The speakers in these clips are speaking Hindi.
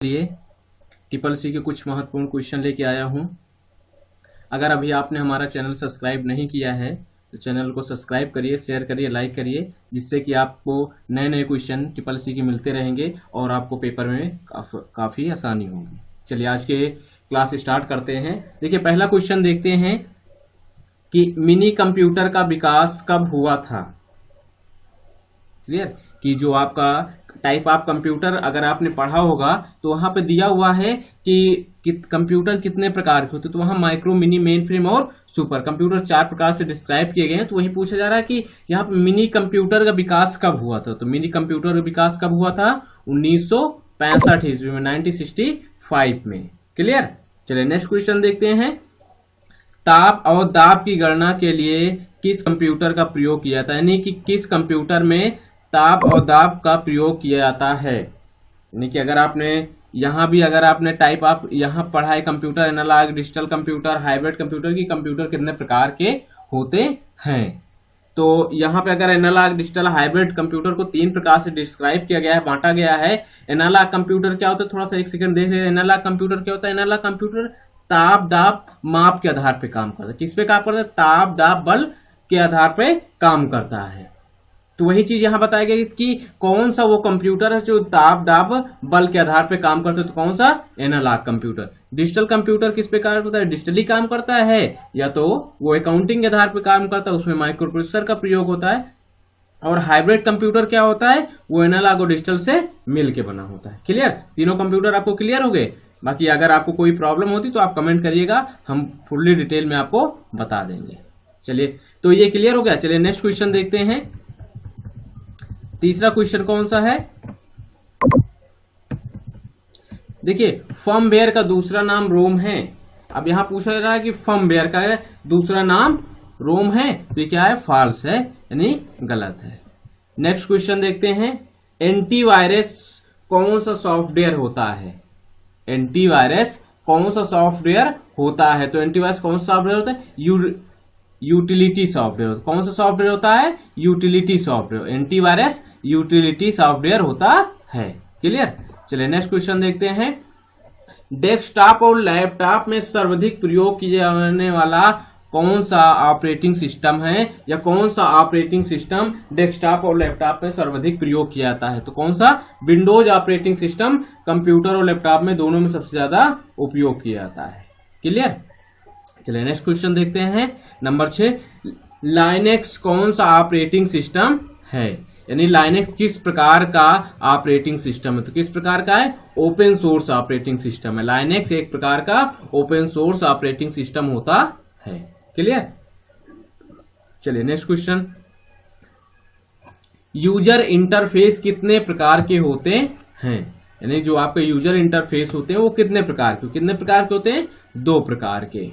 लिए ट्रिपल सी के कुछ महत्वपूर्ण क्वेश्चन लेके आया हूं। अगर अभी आपने हमारा चैनल सब्सक्राइब नहीं किया है तो चैनल को सब्सक्राइब करिए, शेयर करिए, लाइक करिए, जिससे कि आपको नए नए क्वेश्चन ट्रिपल सी के मिलते रहेंगे और आपको पेपर में काफ़ी आसानी होगी। चलिए आज के क्लास स्टार्ट करते हैं। देखिए पहला क्वेश्चन देखते हैं कि मिनी कंप्यूटर का विकास कब हुआ था। क्लियर कि जो आपका टाइप ऑफ कंप्यूटर अगर आपने पढ़ा होगा तो वहां पे दिया हुआ है कि कंप्यूटर कितने प्रकार के होते हैं, तो वहां माइक्रो, मिनी, मेन फ्रेम और सुपर कंप्यूटर 4 प्रकार से डिस्क्राइब किए गए हैं। तो वही पूछा जा रहा है कि यहाँ पे मिनी कंप्यूटर का विकास कब हुआ था। तो मिनी कंप्यूटर का विकास कब हुआ था? 1965 ईस्वी में, 1965 में। क्लियर। चलिए नेक्स्ट क्वेश्चन देखते हैं। ताप और दाब की गणना के लिए किस कंप्यूटर का प्रयोग किया जाता है, यानी कि किस कंप्यूटर में ताप और दाब का प्रयोग किया जाता है। यानी कि अगर आपने यहाँ भी अगर आपने टाइप आप यहाँ पढ़ा है computer, analogue, digital computer, hybrid computer की कंप्यूटर कितने प्रकार के होते हैं। तो यहाँ पे अगर एनालॉग, डिजिटल, हाइब्रिड कंप्यूटर को 3 प्रकार से डिस्क्राइब किया गया है, बांटा गया है। एनालॉग कंप्यूटर क्या होता है, थोड़ा सा एक सेकंड देख ले। एनालॉग कंप्यूटर क्या होता है? एनालॉग कंप्यूटर ताप दाब माप के आधार पे काम करता है। किस पे काम करता है? ताप दाब बल के आधार पे काम करता है। तो वही चीज यहां बताया गया कि कौन सा वो कंप्यूटर है जो ताप दाब बल के आधार पे काम करता है। तो कौन सा? Analogue computer. डिजिटल कंप्यूटर किस पे काम करता है? डिजिटली काम करता है। या तो वो अकाउंटिंग के आधार पे काम करता है, उसमें माइक्रो प्रोसेसर का प्रयोग होता है। और हाइब्रिड कंप्यूटर क्या होता है? वो एनालॉग और डिजिटल से मिलके बना होता है। क्लियर। तीनों कंप्यूटर आपको क्लियर हो गए। बाकी अगर आपको कोई प्रॉब्लम होती तो आप कमेंट करिएगा, हम फुल्ली डिटेल में आपको बता देंगे। चलिए तो ये क्लियर हो गया। चलिए नेक्स्ट क्वेश्चन देखते हैं। तीसरा क्वेश्चन कौन सा है? देखिए फर्मवेयर का दूसरा नाम रोम है। अब यहां पूछा जा रहा है कि फर्मवेयर का दूसरा नाम रोम है, तो ये क्या है? फॉल्स है, यानी गलत है। नेक्स्ट क्वेश्चन देखते हैं। एंटीवायरस कौन सा सॉफ्टवेयर होता है? एंटीवायरस कौन सा सॉफ्टवेयर होता है? तो एंटीवायरस कौन सा सॉफ्टवेयर होता है? Utility software. कौन सा सॉफ्टवेयर होता है? Utility software. Antivirus utility software होता है। क्लियर। चलिए नेक्स्ट क्वेश्चन देखते हैं। डेस्कटॉप और लैपटॉप में सर्वाधिक प्रयोग किया जाने वाला कौन सा ऑपरेटिंग सिस्टम है, या कौन सा ऑपरेटिंग सिस्टम डेस्कटॉप और लैपटॉप में सर्वाधिक प्रयोग किया जाता है? तो कौन सा? विंडोज ऑपरेटिंग सिस्टम कंप्यूटर और लैपटॉप में दोनों में सबसे ज्यादा उपयोग किया जाता है। क्लियर। चलिए नेक्स्ट क्वेश्चन देखते हैं। नंबर 6, लाइनेक्स कौन सा ऑपरेटिंग सिस्टम है? यानी लाइनेक्स किस प्रकार का ऑपरेटिंग सिस्टम है? तो किस प्रकार का है? ओपन सोर्स ऑपरेटिंग सिस्टम है। लाइनेक्स एक प्रकार का ओपन सोर्स ऑपरेटिंग सिस्टम होता है। क्लियर। चलिए नेक्स्ट क्वेश्चन। यूजर इंटरफेस कितने प्रकार के होते हैं? यानी जो आपके यूजर इंटरफेस होते हैं वो कितने प्रकार के होते हैं? 2 प्रकार के।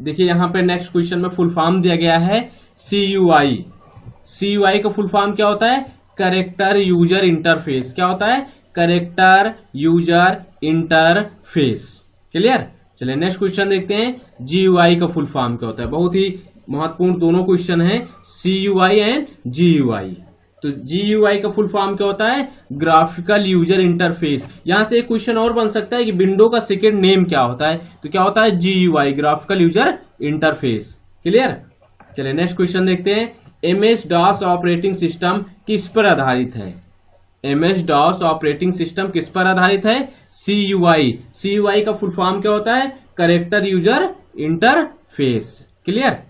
देखिए यहां पे नेक्स्ट क्वेश्चन में फुल फॉर्म दिया गया है CUI। CUI का फुल फॉर्म क्या होता है? Character user interface. क्या होता है? Character user interface. क्लियर। चलिए नेक्स्ट क्वेश्चन देखते हैं। GUI का फुल फॉर्म क्या होता है? बहुत ही महत्वपूर्ण दोनों क्वेश्चन है, CUI एंड GUI। तो GUI का फुल फॉर्म क्या होता है? Graphical user interface. यहां से एक क्वेश्चन और बन सकता है कि विंडो का सेकेंड नेम क्या होता है? तो क्या होता है? GUI, graphical user interface. Clear. चलिए नेक्स्ट क्वेश्चन देखते हैं। MS-DOS ऑपरेटिंग सिस्टम किस पर आधारित है? MS-DOS ऑपरेटिंग सिस्टम किस पर आधारित है? CUI। CUI का फुल फॉर्म क्या होता है? Character user interface. क्लियर।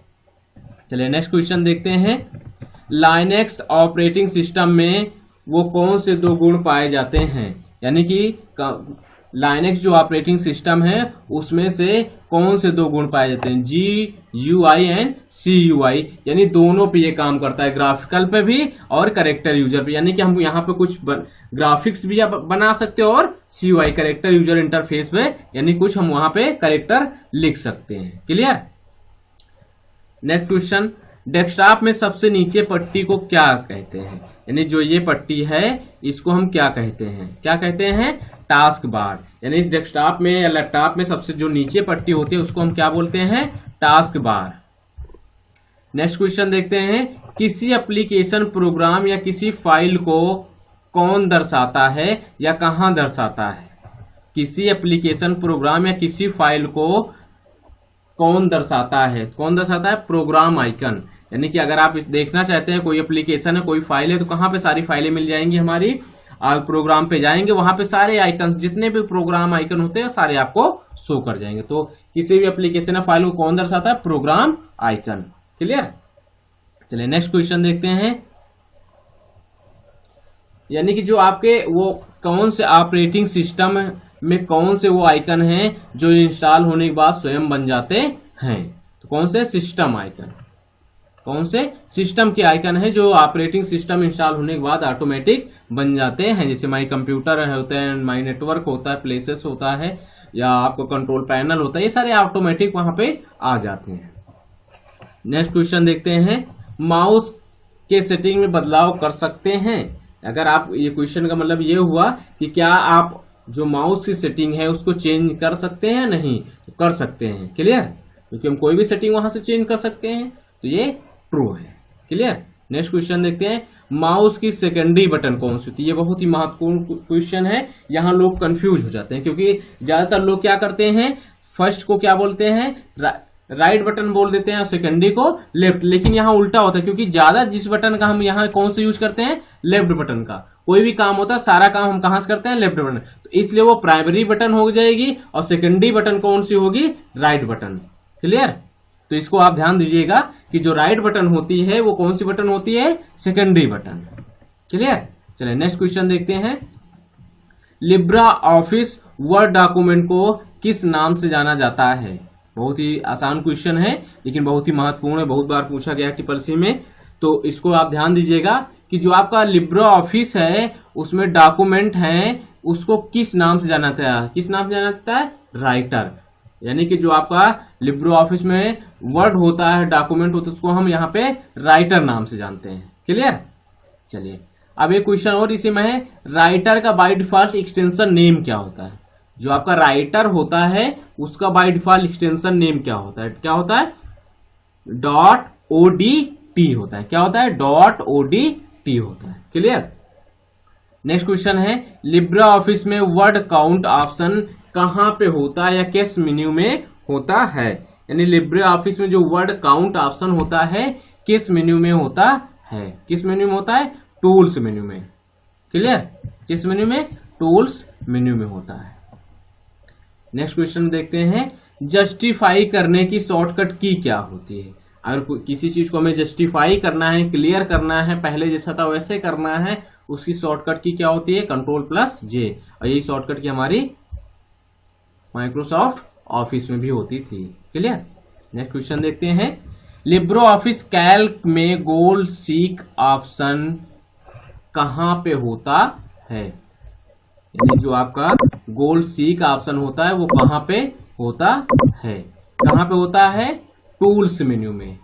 चलिए नेक्स्ट क्वेश्चन देखते हैं। लाइनेक्स ऑपरेटिंग सिस्टम में वो कौन से 2 गुण पाए जाते हैं? यानी कि लाइनेक्स जो ऑपरेटिंग सिस्टम है उसमें से कौन से 2 गुण पाए जाते हैं? GUI and CUI। यानी दोनों पे ये काम करता है, ग्राफिकल पे भी और कैरेक्टर यूजर पे। यानी कि हम यहाँ पे कुछ ग्राफिक्स भी बना सकते हैं और CUI कैरेक्टर यूजर इंटरफेस पे यानी कुछ हम वहां पे कैरेक्टर लिख सकते हैं। क्लियर। Next question. डेस्कटॉप में सबसे नीचे पट्टी को क्या कहते हैं? यानी जो ये पट्टी है इसको हम क्या कहते हैं? क्या कहते हैं? Task bar. यानी इस डेस्कटॉप में या लैपटॉप में सबसे जो नीचे पट्टी होती है उसको हम क्या बोलते हैं? Task bar. नेक्स्ट क्वेश्चन देखते हैं। किसी एप्लीकेशन, प्रोग्राम या किसी फाइल को कौन दर्शाता है या कहां दर्शाता है? किसी एप्लीकेशन, प्रोग्राम या किसी फाइल को कौन दर्शाता है? कौन दर्शाता है? Program icon. यानी कि अगर आप देखना चाहते हैं कोई एप्लीकेशन है, कोई फाइल है, तो कहां पे सारी फाइलें मिल जाएंगी हमारी? आप प्रोग्राम पे जाएंगे, वहां पे सारे आइकन, जितने भी प्रोग्राम आइकन होते हैं सारे आपको शो कर जाएंगे। तो किसी भी एप्लीकेशन या फाइल को कौन दर्शाता है? Program icon. क्लियर? चलिए नेक्स्ट क्वेश्चन देखते हैं। यानी कि जो आपके वो कौन से ऑपरेटिंग सिस्टम में कौन से वो आइकन हैं जो इंस्टॉल होने के बाद स्वयं बन जाते हैं? तो कौन से? System icon. कौन से? सिस्टम के आइकन है जो ऑपरेटिंग सिस्टम इंस्टॉल होने के बाद ऑटोमेटिक बन जाते हैं। जैसे माई कंप्यूटर होते हैं, माई नेटवर्क होता है, प्लेसेस होता है, या आपको कंट्रोल पैनल होता है, ये सारे ऑटोमेटिक वहां पे आ जाते हैं। नेक्स्ट क्वेश्चन देखते हैं। माउस के सेटिंग में बदलाव कर सकते हैं? अगर आप, ये क्वेश्चन का मतलब ये हुआ कि क्या आप जो माउस की सेटिंग है उसको चेंज कर सकते हैं? नहीं, तो कर सकते हैं। क्लियर? क्योंकि हम कोई भी सेटिंग वहां से चेंज कर सकते हैं, तो ये ट्रू है। क्लियर? नेक्स्ट क्वेश्चन देखते हैं। माउस की सेकेंडरी बटन कौन सी होती है? ये बहुत ही महत्वपूर्ण क्वेश्चन है। यहाँ लोग कंफ्यूज हो जाते हैं, क्योंकि ज्यादातर लोग क्या करते हैं, फर्स्ट को क्या बोलते हैं? राइट बटन बोल देते हैं और सेकेंडरी को लेफ्ट। लेकिन यहाँ उल्टा होता है, क्योंकि ज्यादा जिस बटन का हम यहाँ कौन से यूज करते हैं? लेफ्ट बटन का। कोई भी काम होता है, सारा काम हम कहां से करते हैं? Left button. तो इसलिए वो प्राइमरी बटन हो जाएगी, और सेकेंडरी बटन कौन सी होगी? Right button. क्लियर? तो इसको आप ध्यान दीजिएगा कि जो राइट बटन होती है वो कौन सी बटन होती है? Secondary button. क्लियर? चलिए नेक्स्ट क्वेश्चन देखते हैं। लिब्रा ऑफिस वर्ड डॉक्यूमेंट को किस नाम से जाना जाता है? बहुत ही आसान क्वेश्चन है, लेकिन बहुत ही महत्वपूर्ण है, बहुत बार पूछा गया टीपीएससी में। तो इसको आप ध्यान दीजिएगा कि जो आपका लिब्रा ऑफिस है उसमें डॉक्यूमेंट है, उसको किस नाम से जाना जाता है? किस नाम से जाना जाता है? राइटर। यानी कि जो आपका लिब्रो ऑफिस में वर्ड होता है, डॉक्यूमेंट होता है, उसको हम यहाँ पे राइटर नाम से जानते हैं। क्लियर? चलिए अब एक क्वेश्चन और इसी में है। राइटर का बाय डिफॉल्ट एक्सटेंशन नेम क्या होता है? जो आपका राइटर होता है उसका बाय डिफॉल्ट एक्सटेंशन नेम क्या होता है? क्या होता है? .odt होता है। क्या होता है? .odt होता है। क्लियर? नेक्स्ट क्वेश्चन है। लिब्रा ऑफिस में वर्ड काउंट ऑप्शन कहां पे होता है या किस मेन्यू में होता है? यानी लिब्रा ऑफिस में जो वर्ड काउंट ऑप्शन होता है किस मेन्यू में होता है? किस मेन्यू में होता है? टूल्स मेन्यू में। क्लियर? किस मेन्यू में? टूल्स मेन्यू में होता है। नेक्स्ट क्वेश्चन देखते हैं। जस्टिफाई करने की शॉर्टकट की क्या होती है? अगर किसी चीज को हमें जस्टिफाई करना है, क्लियर करना है, पहले जैसा था वैसे करना है, उसकी शॉर्टकट की क्या होती है? Ctrl+J। और यही शॉर्टकट की हमारी माइक्रोसॉफ्ट ऑफिस में भी होती थी। क्लियर? नेक्स्ट क्वेश्चन देखते हैं। लिब्रो ऑफिस कैल्क में गोल सीक ऑप्शन कहां पे होता है? यानी जो आपका गोल सीक ऑप्शन होता है वो कहां पे होता है? कहां पे होता है? टूल्स मेन्यू में।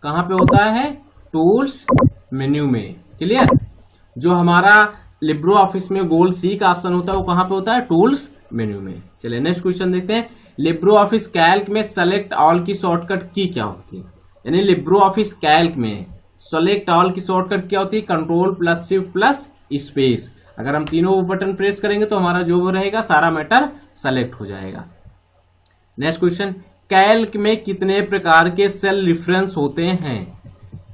कहां पे होता है? टूल्स मेन्यू में। क्लियर? जो हमारा लिब्रो ऑफिस में गोल सीक ऑप्शन होता है वो कहां पे होता है? टूल्स मेन्यू में। चलिए नेक्स्ट क्वेश्चन देखते हैं। लिब्रो ऑफिस कैल्क में सेलेक्ट ऑल की शॉर्टकट की क्या होती है? यानी लिब्रो ऑफिस कैल्क में सेलेक्ट ऑल की शॉर्टकट क्या होती है? Ctrl+Shift+Space। अगर हम तीनों बटन प्रेस करेंगे तो हमारा जो रहेगा सारा मैटर सेलेक्ट हो जाएगा। Next question. कैल्क में कितने प्रकार के सेल रेफरेंस होते हैं?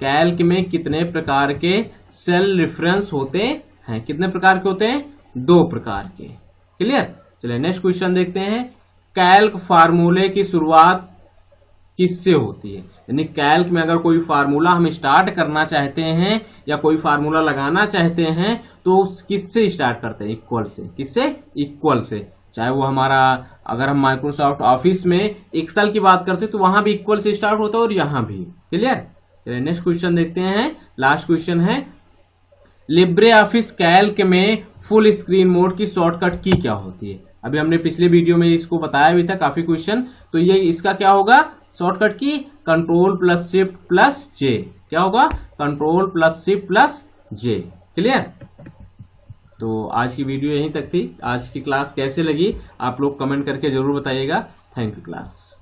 कैल्क में कितने प्रकार के सेल रेफरेंस होते हैं? कितने प्रकार के होते हैं? 2 प्रकार के। क्लियर? चलिए नेक्स्ट क्वेश्चन देखते हैं। कैल्क फार्मूले की शुरुआत किससे होती है? यानी कैल्क में अगर कोई फार्मूला हम स्टार्ट करना चाहते हैं या कोई फार्मूला लगाना चाहते हैं तो किससे स्टार्ट करते हैं? इक्वल से। किससे? इक्वल से। चाहे वो हमारा, अगर हम माइक्रोसॉफ्ट ऑफिस में एक्सेल की बात करते हैं तो वहां भी इक्वल से स्टार्ट होता है और यहां भी। क्लियर? चलिए नेक्स्ट क्वेश्चन देखते हैं। लास्ट क्वेश्चन है। लिब्रे ऑफिस कैल्क में फुल स्क्रीन मोड की शॉर्टकट की क्या होती है? अभी हमने पिछले वीडियो में इसको बताया भी था, काफी क्वेश्चन। तो ये इसका क्या होगा? शॉर्टकट की Ctrl+Shift+J। क्या होगा? Ctrl+Shift+J। क्लियर? तो आज की वीडियो यहीं तक थी। आज की क्लास कैसे लगी आप लोग कमेंट करके जरूर बताइएगा। Thank you class.